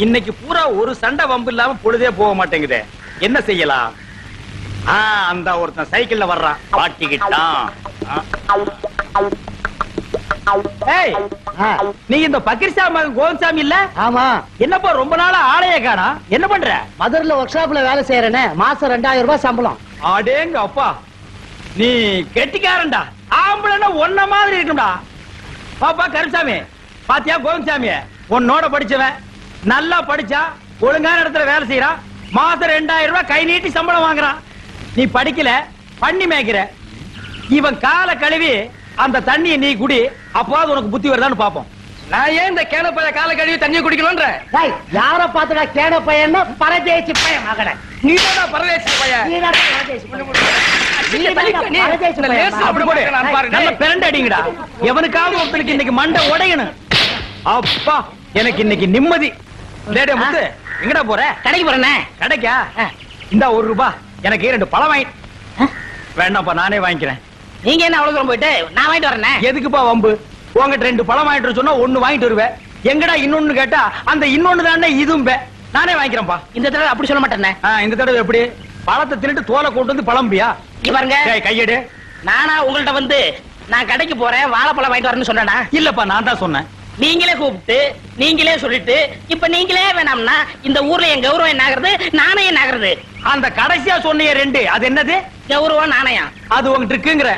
இன்னைக்கு பூரா ஒரு சண்டை வம்பு இல்லாம பொழுதே போக மாட்டேங்குது. என்ன செய்யலாம்? அந்த ஒருத்தன் சைக்கிள்ல வர்றான், மாட்டிக்கிட்டான். நீ இந்த பக்கிரிசா மகன் கோவிந்தசாமி இல்ல? ஆமா. என்னப்பா ரொம்ப நாளா ஆளைய காணா? என்ன பண்ற? மதுரையில ஒர்க் ஷாப்ல வேலை செய்யறேன்னு. மாசம் 2000 ரூபாய் சம்பளம். அடேங்க அப்பா, நீ கெட்டிக்காரன்டா. ஆம்பளைன்னா ஒன்ன மாதிரி இருக்கும்டா. பாப்பா கருசாமி, பாத்தியா கோவிந்தசாமி உன்னோட படிச்சவன், நல்லா படிச்சா ஒழுங்கான இடத்துல வேலை செய்யறான். மாசம் 2000 ரூபாய் கை நீட்டி சம்பளம் வாங்குறான். நீ படிக்கல, பண்ணி மேய்க்கிற. இவன் கால கழுவி அந்த தண்ணியை நீ குடி, அப்போது உனக்கு புத்தி வருதான்னு பாப்போம். நான் ஏன் இந்த கேன பைய கால கழுவி தண்ணியை குடிக்கணும்ன்ற? யார பாத்துடா கேன பையன்? பரதேசி பையன் மகனே. நீ தான் பரதேசி பையன். அடிங்கடா. எவனுக்காவது ஒருத்தனுக்கு இன்னைக்கு மண்டை உடையணும். அப்பா எனக்கு இன்னைக்கு நிம்மதி. முத்து எங்கடா போற? கடைக்கு போறேன். கடைக்கா? இந்த 1 ரூபாய் எனக்கு 2 பழம் வாங்கி. வேண்டாம்ப்பா, நானே வாங்கிக்கிறேன். நீங்க என்ன அவ்வளவு தூரம் போயிட்டு நான் வாங்கிட்டு வரேன். எதுக்குப்பா வம்பு? உங்ககிட்ட 2 பழம் வாங்கிட்டு சொன்னா 1 வாங்கிட்டு வருவேன். எங்கடா இன்னொன்னு கேட்டா அந்த இன்னொன்னு தானே இதுவும் நானே வாங்கிக்கிறேன்ப்பா. இந்த தடவை அப்படி சொல்ல மாட்டேன். இந்த தடவை எப்படி? பழத்தை தின்னுட்டு தோலை கொண்டு வந்து பழம்பியா? பாருங்க கையெடு. நானா உங்கள்ட்ட வந்து நான் கடைக்கு போறேன் வாழைப்பழம் வாங்கிட்டு வரேன்னு சொன்னேனா? இல்லப்பா, நான் தான் சொன்னேன். நீங்களே கூப்பிட்டு நீங்களே சொல்லிட்டு இப்ப நீங்களே வேணாம்னா இந்த ஊர்ல என் கௌரவம் என்ன ஆகுறது, நாணயம் என்ன ஆகுறது? அந்த கடைசியா சொன்னீங்க 2, அது என்னது? கௌரவம் நாணயம். அது உங்ககிட்ட இருக்குங்கிற.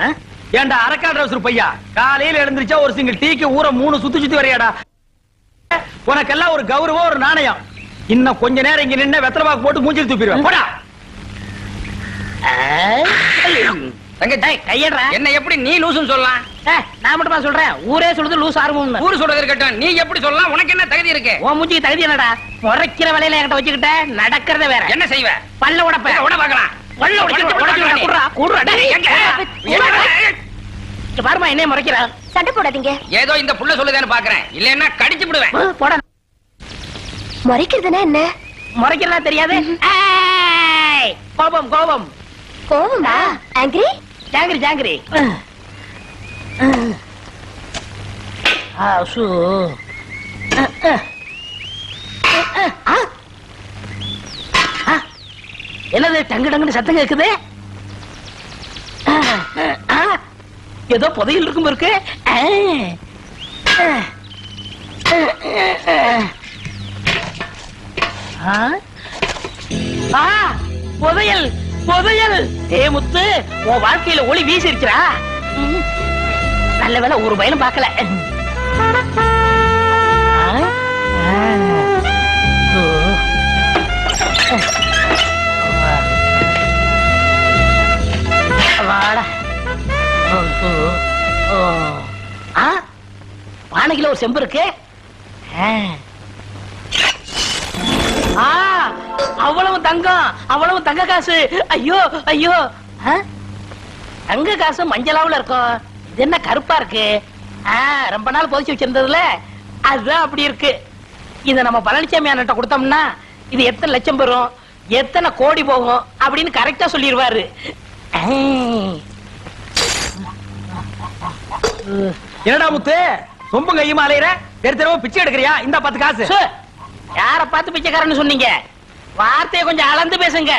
ஏண்டா அரக்காடு ரோசர் பையா, காலையில எழுந்திருச்சா ஒரு சிங்கிள் டீக்கு ஊரை 3 சுத்தி வரையாடா. உனக்கெல்லாம் ஒரு கௌரவம், ஒரு நாணயம். இன்னும் கொஞ்ச நேரம் இங்க நின்று வெத்தலை பாக்கு போட்டு மூஞ்சில் தூப்பிடுவேன். போடா. கையடா. என்ன எப்படி நீ லூசுன்னு சொல்லலாம்? நான் மட்டுமா சொல்றேன், ஊரே சொல்றது லூஸ் ஆர்வம். ஊரு சொல்றது இருக்கட்டும், நீ எப்படி சொல்லலாம்? உனக்கு என்ன தகுதி இருக்கு? உன் மூஞ்சிக்கு தகுதி என்னடா? முறைக்கிற வேலையில என்கிட்ட வச்சுக்கிட்ட, நடக்கிறத வேற. என்ன செய்வ? பல்ல உடைப்ப. உட பார்க்கலாம். பாருமா என்ன முறைக்கிறா. சண்டை போடாதீங்க. ஏதோ இந்த புள்ள சொல்லுதான்னு பாக்குறேன், இல்லன்னா கடிச்சு விடுவேன். போட. முறைக்கிறதுனா என்ன? முறைக்கிறதா தெரியாது? கோபம் கோபம். கோபமா? ஆங்கிரி? ஜாங்கிரி ஜாங்கிரி. என்னது டங்கு டங்குன்னு சத்தம் கேக்குது? ஏதோ புதையில் இருக்கும் இருக்கு. புதையல் புதையல். முத்து, உன் வாழ்க்கையில ஒளி வீசி இருக்கிறா. நல்ல வேலை ஒரு பயனும் பார்க்கல. பானைக்குள்ள ஒரு செம்பு இருக்கு. அவ்வளவு தங்கம், அவ்வளவு தங்க காசு. ஐயோ ஐயோ, தங்க காசு மஞ்சளாவுல இருக்கும். இது என்ன கருப்பா இருக்கு? ரொம்ப நாள் பொதிச்சு வச்சிருந்ததுல அதுதான் அப்படி இருக்கு. இத நம்ம பழனிசாமி அண்ணட்ட கொடுத்தோம்னா இது எத்தனை லட்சம் பெறும், எத்தனை கோடி போகும் அப்படின்னு கரெக்டா சொல்லிடுவாரு. என்னடா முத்து, சொம்பு கையுமா அலையிற? தெரு பிச்சை எடுக்கிறியா? இந்த 10 காசு. யார பார்த்து பிச்சைக்காரன்னு சொன்னீங்க? வார்த்தையை கொஞ்சம் அளந்து பேசுங்க.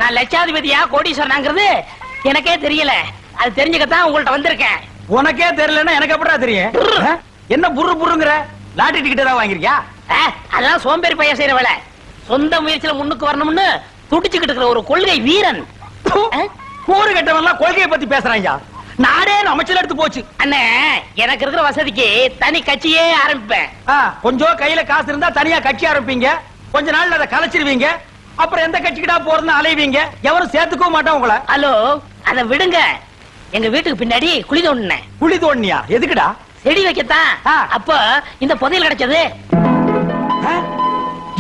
நான் லட்சாதிபதியா கோடீஸ்வரனாங்கிறது எனக்கே தெரியல. அது தெரிஞ்சுக்கத்தான் உங்கள்ட்ட வந்திருக்கேன். உனக்கே தெரியலன்னா எனக்கு எப்படா தெரியும்? என்ன புரு புருங்கிற? லாட்டரி டிக்கெட் ஏதாவது வாங்கிருக்கியா? அதெல்லாம் சோம்பேறி பையன் செய்யற வேலை. சொந்த முயற்சியில முன்னுக்கு வரணும்னு துடிச்சுக்கிட்டு இருக்கிற ஒரு கொள்கை வீரன். கூறு கட்டவன்லாம் கொள்கையை பத்தி பேசுறாங்க. நாடே அமைச்சர் எடுத்து போச்சு. அண்ணே, எனக்கு இருக்கிற வசதிக்கு தனி கட்சியே ஆரம்பிப்பேன். கொஞ்சம் கையில காசு இருந்தா தனியா கட்சி ஆரம்பிப்பீங்க. கொஞ்ச நாள்ல அதை கலைச்சிருவீங்க. அப்புறம் எந்த கட்சிக்கிட்டா போறதுன்னு அலைவீங்க. எவரும் சேர்த்துக்கவும் மாட்டா உங்களை. ஹலோ, அதை விடுங்க. எங்க வீட்டுக்கு பின்னாடி குழி தோண்டினேன். குழி தோண்டியா? எதுக்குடா? செடி வைக்கத்தான். அப்ப இந்த புதையல் கிடைச்சது.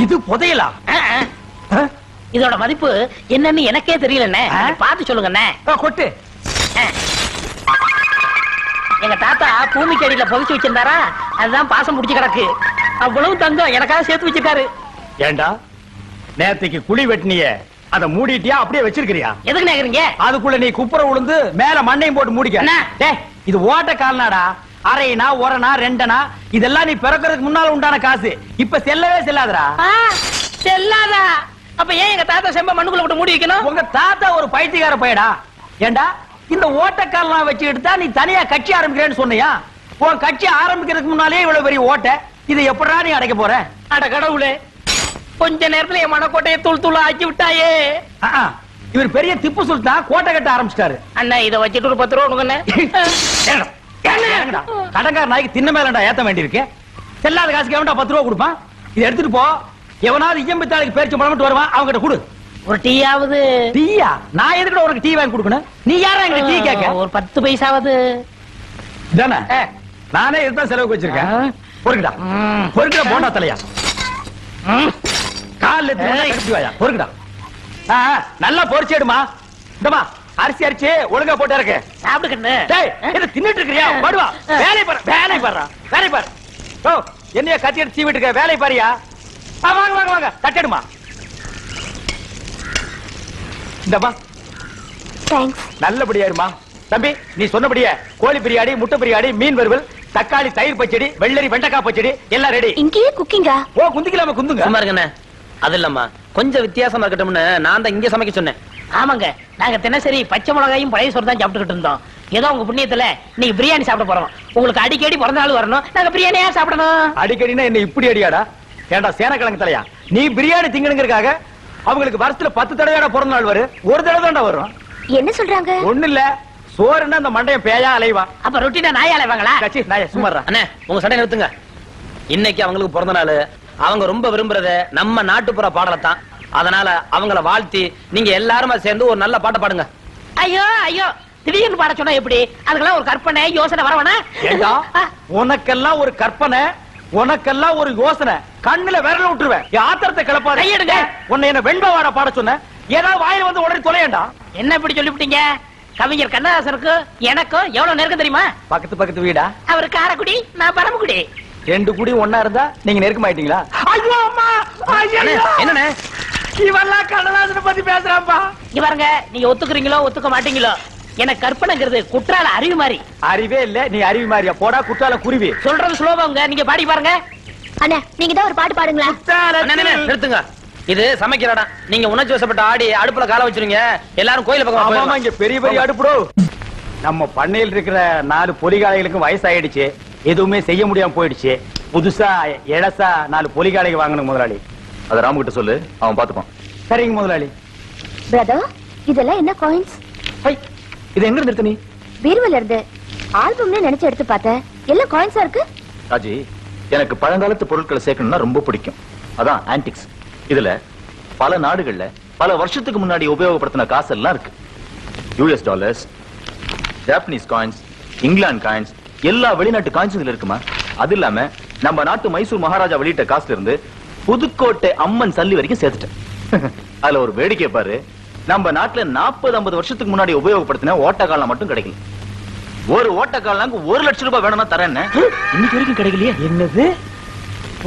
இது புதையலா? இதோட மதிப்பு என்னன்னு எனக்கே தெரியலண்ணே. பார்த்து சொல்லுங்கண்ணே. கொட்டு. எங்க தாத்தா பூமிக்கு அடியில புதைச்சு வச்சிருந்தாரா, அதுதான் பாசம் முடிச்சு கிடக்கு. அவ்வளவு தங்கம் எனக்காக சேர்த்து வச்சிருக்காரு. ஏண்டா நேத்துக்கு குழி வெட்டினிய அதை மூடிட்டியா அப்படியே வச்சிருக்கிறியா? எதுக்கு நேக்குறீங்க? அதுக்குள்ள நீ குப்புற உளுந்து மேல மண்ணையும் போட்டு மூடிக்க. இது ஓட்ட கால்நாடா. அரைனா ஒரணா ரெண்டனா இதெல்லாம் நீ பிறக்கிறதுக்கு முன்னால உண்டான காசு. இப்ப செல்லவே செல்லாதடா. செல்லாதா? அப்ப ஏன் எங்க தாத்தா செம்ப மண்ணுக்குள்ள போட்டு மூடி வைக்கணும்? உங்க தாத்தா ஒரு பைத்தியக்கார பையடா. ஏண்டா இந்த ஓட்டக்காரலாம் வச்சுக்கிட்டு தான் நீ தனியா கட்சி ஆரம்பிக்கிறேன்னு சொன்னியா? உன் கட்சி ஆரம்பிக்கிறதுக்கு முன்னாலே இவ்வளவு பெரிய ஓட்ட, இதை எப்படா நீ அடைக்க போற? அட கடவுளே, கொஞ்ச நேரத்துல என் மனக்கோட்டையை தூள் தூள் ஆக்கி விட்டாயே. இவர் பெரிய திப்பு சுல்தான் கோட்டை கட்ட ஆரம்பிச்சிட்டாரு. அண்ணா இதை வச்சுட்டு ஒரு 10 ரூபா கொடுங்கண்ணே. கடங்கார நாய்க்கு தின்ன மேலடா ஏத்த வேண்டியிருக்கு. செல்லாத காசுக்கு எவன்டா 10 ரூபா கொடுப்பான்? இதை எடுத்துட்டு போ. எவனாவது இயம்பி தாளுக்கு பேரிச்சு பழம் வருவான், அவங்க கிட்ட கொடு. ஒரு டீயாவது. டீயா? நான் எதுக்கு உனக்கு டீ வாங்கி கொடுக்கணும்? நீ யாரா எங்க டீ கேட்க? ஒரு 10 பைசாவது தானே? நானே இதுதான் செலவுக்கு வச்சிருக்கேன். பொறுக்குடா பொறுக்குடா போண்டா தலையா. காலில் வாயா பொறுக்குடா. நல்லா பொரிச்சேடுமா. இந்தமா அரிசி அரிச்சு ஒழுங்கா போட்டு இருக்கு. சாப்பிடுக்கண்ணு. தின்னுட்டு இருக்கிறியா? படுவா வேலை பாரு, வேலை பாரு, வேலை பாரு. ஓ என்னைய கத்தி எடுத்து சீவிட்டு இருக்க, வேலை பாரியா? வாங்க வாங்க வாங்க தட்டடுமா. இந்தமா நல்லபடியா இருமா. தம்பி நீ சொன்னபடியே கோழி பிரியாணி, முட்டை பிரியாணி, மீன் வறுவல், தக்காளி தயிர் பச்சடி, வெள்ளரி வெண்டைக்காய் பச்சடி எல்லாம் ரெடி. இங்கேயே குக்கிங்கா? ஓ குந்திக்கலாம குந்துங்க. சும்மா இருக்கண்ணே. அது இல்லம்மா, கொஞ்சம் வித்தியாசமா இருக்கட்டும்னு நான் தான் இங்க சமைக்க சொன்னேன். ஆமாங்க, நாங்க தினசரி பச்சை மிளகாயும் பழைய சோறு தான் சாப்பிட்டுக்கிட்டு இருந்தோம். ஏதோ உங்க புண்ணியத்துல நீங்க பிரியாணி சாப்பிட போறோம். உங்களுக்கு அடிக்கடி பிறந்த நாள் வரணும், நாங்க பிரியாணியா சாப்பிடணும். அடிக்கடினா என்ன இப்படி அடியாடா? ஏண்டா சேனக்கிழங்கு தலையா, நீ பிரியாணி திங்கணுங்கிறதுக்காக அவங்களுக்கு வருஷத்துல 10 தடவைடா பிறந்த நாள் வரும், ஒரு தடவை தான்டா வரும். என்ன சொல்றாங்க? ஒண்ணு இல்ல, சோறுன்னா அந்த மண்டையம் பேயா அலைவா. அப்ப ரொட்டினா நாயா அலைவாங்களா? கட்சி நாயா சும்மாறா. அண்ணே உங்க சண்டை நிறுத்துங்க. இன்னைக்கு அவங்களுக்கு பிறந்த நாள், அவங்க ரொம்ப விரும்புறத நம்ம நாட்டுப்புற பாடலை தான். அதனால அவங்கள வாழ்த்தி நீங்க எல்லாருமா சேர்ந்து ஒரு நல்ல பாட்டை பாடுங்க. ஐயோ ஐயோ, திடீர்னு பாட சொன்னா எப்படி? அதுக்கெல்லாம் ஒரு கற்பனை யோசனை வரவனா? ஏண்டா உனக்கெல்லாம் ஒரு கற்பனை, உனக்கெல்லாம் ஒரு யோசனை, கண்ணுல விரல விட்டுருவேன். ஆத்திரத்தை கிளப்பாத. கையெடுங்க. உன்னை என்ன வெண்பாவாட பாட சொன்ன, ஏதாவது வாயில வந்து உடனே தொலையண்டா. என்ன இப்படி சொல்லிவிட்டீங்க? கவிஞர் கண்ணதாசனுக்கு எனக்கும் எவ்வளவு நெருக்கம் தெரியுமா? பக்கத்து பக்கத்து வீடா? அவர் காரக்குடி, நான் பரமக்குடி. 2 குடி ஒன்னா இருந்தா நீங்க நெருக்கமாயிட்டீங்களா? ஐயோ அம்மா, என்னண்ணே இவெல்லாம் கண்ணதாசனை பத்தி பேசுறாப்பா. இங்க பாருங்க, நீங்க ஒத்துக்குறீங்களோ ஒத்துக்க மாட்டீங்களோ, எனக்கு கற்பனைங்கிறது குற்றால அறிவு மாதிரி. அறிவே இல்ல, நீ அறிவு மாதிரியா? போடா குற்றால குருவி. சொல்றது சுலபங்க, நீங்க பாடி பாருங்க. அண்ணா நீங்க தான் ஒரு பாட்டு பாடுங்களா? நிறுத்துங்க. இது சமைக்கிற இடம். நீங்க உணர்ச்சி வசப்பட்ட ஆடி அடுப்புல கால வச்சிருங்க. எல்லாரும் கோயில பக்கம். இங்க பெரிய பெரிய அடுப்புடோ. நம்ம பண்ணையில் இருக்கிற 4 பொலிகாலைகளுக்கும் வயசாயிடுச்சு, எதுவுமே செய்ய முடியாம போயிடுச்சு. புதுசா எழசா 4 பொலிகாலைக்கு வாங்கணும் முதலாளி. அத ராமு கிட்ட சொல்லு, அவன் பாத்துப்பான். சரிங்க முதலாளி. பிரதர், இதெல்லாம் என்ன காயின்ஸ்? இது எங்க இருந்து எடுத்த நீ? பீர்வல இருந்து. ஆல்பம்ல நினைச்சு எடுத்து பார்த்தேன், எல்லாம் காயின்ஸா இருக்கு. ராஜி, எனக்கு பழங்காலத்து பொருட்களை சேர்க்கணும்னா ரொம்ப பிடிக்கும். அதான் ஆன்டிக்ஸ். இதுல பல நாடுகள்ல பல வருஷத்துக்கு முன்னாடி உபயோகப்படுத்தின காசு எல்லாம் இருக்கு. US dollars, Japanese coins, England coins, எல்லா வெளிநாட்டு காயின்ஸ் இதுல இருக்குமா? அது இல்லாம நம்ம நாட்டு மைசூர் மகாராஜா வெளியிட்ட காசுல இருந்து புதுக்கோட்டை அம்மன் சல்லி வரைக்கும் சேர்த்துட்டேன். அதுல ஒரு வேடிக்கை பாரு, நம்ம நாட்டுல 40-50 வருஷத்துக்கு முன்னாடி உபயோகப்படுத்தின ஓட்டக்காலம் மட்டும் கிடைக்கல. ஒரு ஓட்டக்காலனுக்கு 1 லட்சம் ரூபாய் வேணும்னா தரேன், இன்னைக்கு வரைக்கும் கிடைக்கலையே. என்னது,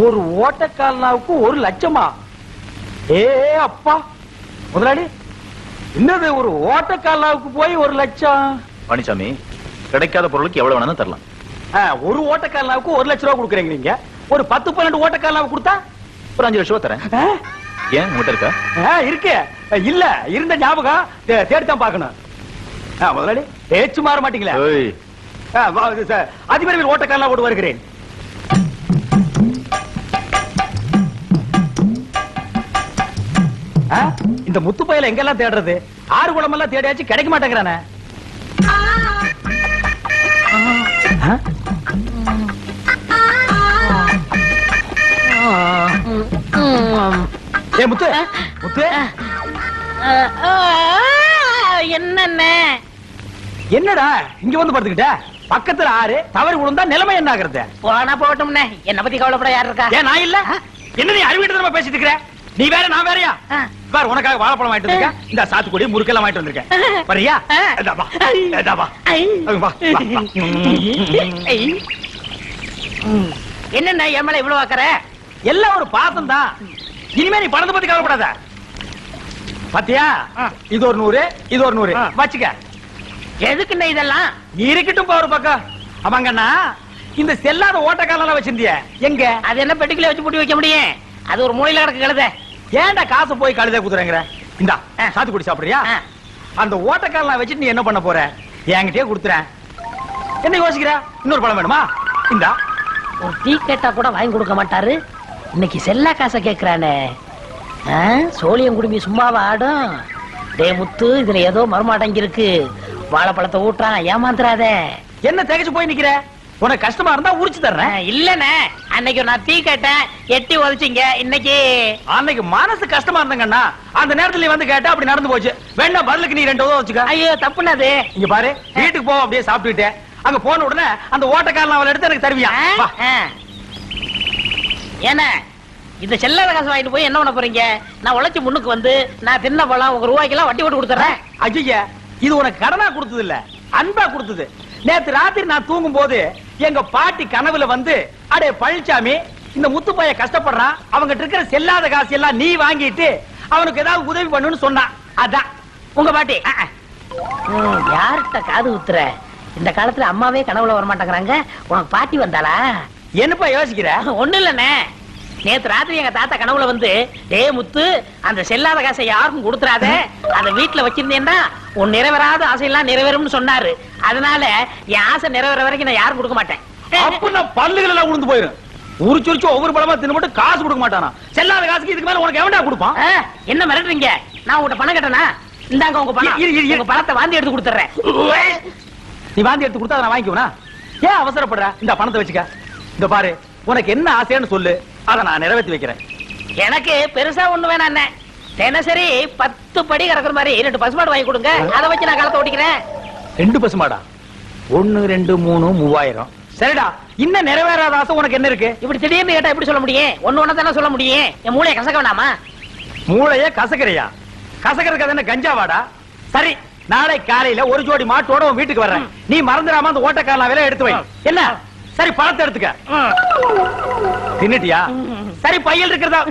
ஒரு ஓட்டக்காலனாவுக்கு 1 லட்சமா? ஏ அப்பா முதலாளி, என்னது ஒரு ஓட்டக்காலனாவுக்கு போய் 1 லட்சம்? பழனிசாமி, கிடைக்காத பொருளுக்கு எவ்வளவு வேணாலும் தரலாம். ஒரு ஓட்டக்காலனாவுக்கு 1 லட்சம் ரூபாய் கொடுக்குறீங்க நீங்க. ஒரு 10-12 ஓட்டக்காலனாவுக்கு கொடுத்தா ஒரு 5 லட்சம் ரூபாய் தரேன். ஏன் உங்ககிட்ட இருக்கா? இருக்கு. இல்ல, இருந்த ஞாபகம் தேடித்தான் பாக்கணும். முதலாளி பேச்சு மாற மாட்டீங்களா? அதிபர் ஓட்டக்காரலாம் ஓட்டு வருகிறேன். இந்த முத்து பையில எங்கெல்லாம் தேடுறது? 6 குளமெல்லாம் தேடியாச்சு, கிடைக்க மாட்டேங்கிறானே. முத்து முத்து, என்னடா இங்க வந்து படுத்துக்கிட்ட? பக்கத்துல 6 தவறு விழுந்தா நிலைமை என்ன ஆகுறது? போனா போகட்டும்னே, என்ன பத்தி கவலைப்பட யாரு இருக்கா? ஏன் நான் இல்ல? என்ன நீ அறிவிட்டு நம்ம பேசிட்டு இருக்கிற? நீ வேற நான் வேறயா? பார், உனக்காக வாழைப்பழம் வாங்கிட்டு வந்திருக்கேன். இந்த சாத்துக்குடி முறுக்கெல்லாம் வாங்கிட்டு வந்திருக்கேன். வரியா? என்ன என் மேல இவ்வளவு ஆக்கற? எல்லாம் ஒரு பாசம் தான். இனிமே நீ பணத்தை பத்தி கவலைப்படாத. பாத்தியா, இது ஒரு 100, இது ஒரு 100 வச்சுக்க. எதுக்குண்ணே இதெல்லாம்? இருக்கட்டும் ஒரு பக்கம். ஆமாங்கண்ணா, இந்த செல்லாத ஓட்டக்காரெல்லாம் வச்சிருந்திய எங்க? அது என்ன பெட்டிக்குள்ள வச்சு பூட்டி வைக்க முடியும்? அது ஒரு மூலையில கிடக்கு கழுத. ஏன்டா காசு போய் கழுத குத்துறேங்கிற? இந்தா சாத்துக்குடி சாப்பிடுறியா? அந்த ஓட்டக்காரெல்லாம் வச்சுட்டு நீ என்ன பண்ண போற? என்கிட்டயே கொடுத்துறேன். என்ன யோசிக்கிற? இன்னொரு பழம் வேணுமா? இந்தா. ஒரு டீ கேட்டா கூட வாங்கி கொடுக்க மாட்டாரு. இன்னைக்கு செல்லா காசை கேக்குறானே. சோழியம் குடும்பி சும்மாவா ஆடும்? டே முத்து, இதுல ஏதோ மர்மாடங்கி இருக்கு. வாழைப்பழத்தை ஊட்டுறான், ஏமாந்துறாத. என்ன திகைச்சு போய் நிக்கிற? உனக்கு கஷ்டமா இருந்தா உரிச்சு தர்றேன். இல்லனே, அன்னைக்கு நான் டீ கேட்டேன், எட்டி உதச்சிங்க. இன்னைக்கு அன்னைக்கு மனசு கஷ்டமா இருந்தாங்கண்ணா, அந்த நேரத்துல நீ வந்து கேட்டா அப்படி நடந்து போச்சு. வேணா பதிலுக்கு நீ 2 உதவ வச்சுக்க. ஐயோ தப்புனது. இங்க பாரு, வீட்டுக்கு போ. அப்படியே சாப்பிட்டுட்டே அங்க போன உடனே அந்த ஓட்டக்காரன் அவளை எடுத்து எனக்கு தருவியா? ஏன்னா இந்த செல்லாத காசு வாங்கிட்டு போய் என்ன பண்ண போறீங்க? நான் உழைச்சு முன்னுக்கு வந்து நான் தின்ன பழம் ₹1 வட்டி போட்டு கொடுத்துறேன். ஐயா, இது உனக்கு கடனா கொடுத்தது இல்ல, அன்பா கொடுத்தது. நேத்து ராத்திரி நான் தூங்கும் போது எங்க பாட்டி கனவுல வந்து, அடே பழனிசாமி, இந்த முத்துப்பைய கஷ்டப்படுறான், அவங்கிட்ட இருக்கிற செல்லாத காசு எல்லாம் நீ வாங்கிட்டு அவனுக்கு ஏதாவது உதவி பண்ணுன்னு சொன்னான். அதான் உங்க பாட்டி. யார்கிட்ட காது ஊத்துற? இந்த காலத்துல அம்மாவே கனவுல வர மாட்டேங்கிறாங்க, உனக்கு பாட்டி வந்தாளா? என்னப்பா யோசிக்கிற? ஒண்ணு இல்லண்ணே, நேத்து ராத்திரி எங்க தாத்தா கனவுல வந்து, டே முத்து, அந்த செல்லாத காசை யாருக்கும் கொடுத்துறாத, அதை வீட்டுல வச்சிருந்தேன்னா உன் நிறைவேறாத ஆசையெல்லாம் நிறைவேறும்னு சொன்னாரு. அதனால என் ஆசை நிறைவேற வரைக்கும் நான் யாரும் கொடுக்க மாட்டேன். அப்ப நான் பல்லுகள் எல்லாம் உளுந்து போயிரும். உரிச்சு ஒவ்வொரு பழமா தின்னு மட்டும் காசு கொடுக்க மாட்டானா? செல்லாத காசுக்கு இதுக்கு மேல உனக்கு எவன்டா கொடுப்பான்? என்ன மிரட்டுறீங்க? நான் உங்கள்ட்ட பணம் கேட்டனா? இந்தாங்க உங்க பணம். உங்க பணத்தை வாந்தி எடுத்து கொடுத்துறேன். நீ வாந்தி எடுத்து கொடுத்தா நான் வாங்கிக்குவனா? ஏன் அவசரப்படுற? இந்த பணத்தை வச்சுக்க. இந்த பாரு, உனக்கு என்ன ஆசைன்னு சொல்லு, அதை நான் நிறைவேற்றி வைக்கிறேன். எனக்கு பெருசா ஒண்ணு வேணாம் அண்ணே. தினசரி 10 படி கறக்குற மாதிரி 2 பசுமாடு வாங்கி கொடுங்க, அதை வச்சு நான் காலத்தை ஓட்டிக்கிறேன். 2 பசுமாடா? 1 2 3 3000. சரிடா, இன்னும் நிறைவேறாத ஆசை உனக்கு என்ன இருக்கு? இப்படி திடீர்னு கேட்டா எப்படி சொல்ல முடியும்? ஒண்ணு தானே சொல்ல முடியும். என் மூளையை கசக்க வேணாமா? மூளைய கசக்கறியா? கசக்கிறதுக்கு என்ன கஞ்சாவாடா? சரி, நாளை காலையில ஒரு ஜோடி மாட்டோட உன் வீட்டுக்கு வர்றேன். நீ மறந்துடாம அந்த ஓட்டக்காரன் விலை எடுத்து வை. என்ன? சரி, பணத்தை எடுத்துக்க. தின்னுட்டியா? சரி, பையல் இருக்கிறதா?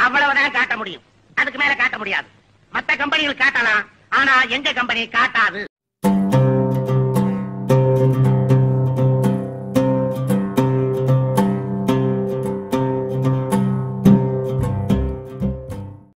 அவ்வளவுதான் காட்ட முடியும், அதுக்கு மேல காட்ட முடியாது. மத்த கம்பெனிகள் காட்டலாம், ஆனா எங்க கம்பெனி காட்டாது.